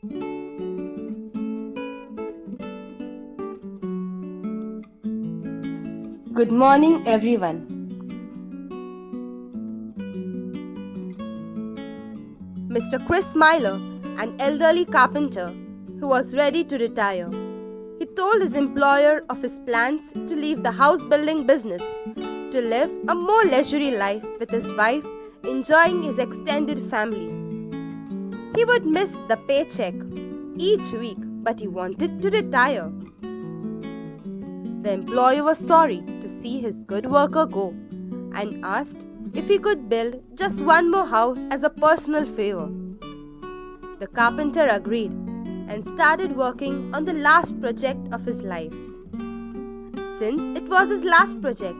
Good morning, everyone. Mr. Chris Myler, an elderly carpenter who was ready to retire. He told his employer of his plans to leave the house building business to live a more leisurely life with his wife, enjoying his extended family. He would miss the paycheck each week, but he wanted to retire. The employer was sorry to see his good worker go and asked if he could build just one more house as a personal favor. The carpenter agreed and started working on the last project of his life. Since it was his last project,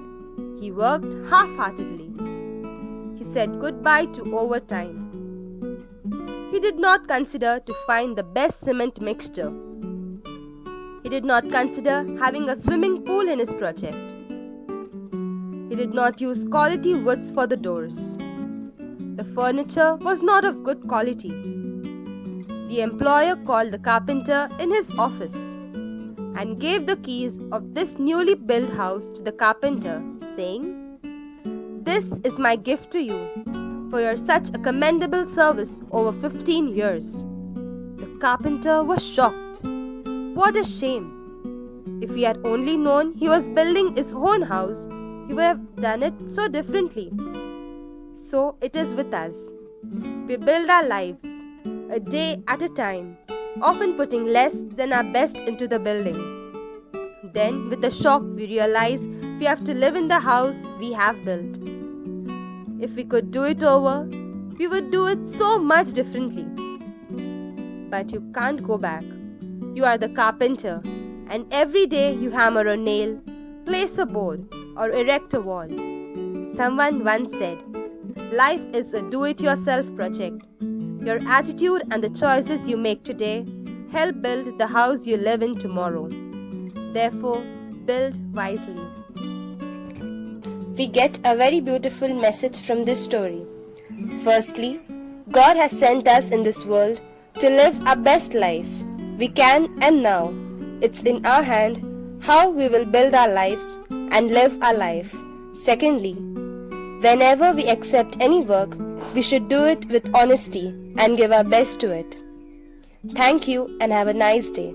he worked half-heartedly. He said goodbye to overtime. He did not consider to find the best cement mixture. He did not consider having a swimming pool in his project. He did not use quality woods for the doors. The furniture was not of good quality. The employer called the carpenter in his office and gave the keys of this newly built house to the carpenter, saying, "This is my gift to you for your such a commendable service over 15 years. The carpenter was shocked. What a shame! If he had only known he was building his own house, he would have done it so differently. So it is with us. We build our lives, a day at a time, often putting less than our best into the building. Then, with a shock, we realize we have to live in the house we have built. If we could do it over, we would do it so much differently. But you can't go back. You are the carpenter, and every day you hammer a nail, place a board, or erect a wall. Someone once said, life is a do-it-yourself project. Your attitude and the choices you make today help build the house you live in tomorrow. Therefore, build wisely. We get a very beautiful message from this story. Firstly, God has sent us in this world to live our best life. We can and now. It's in our hand how we will build our lives and live our life. Secondly, whenever we accept any work, we should do it with honesty and give our best to it. Thank you and have a nice day.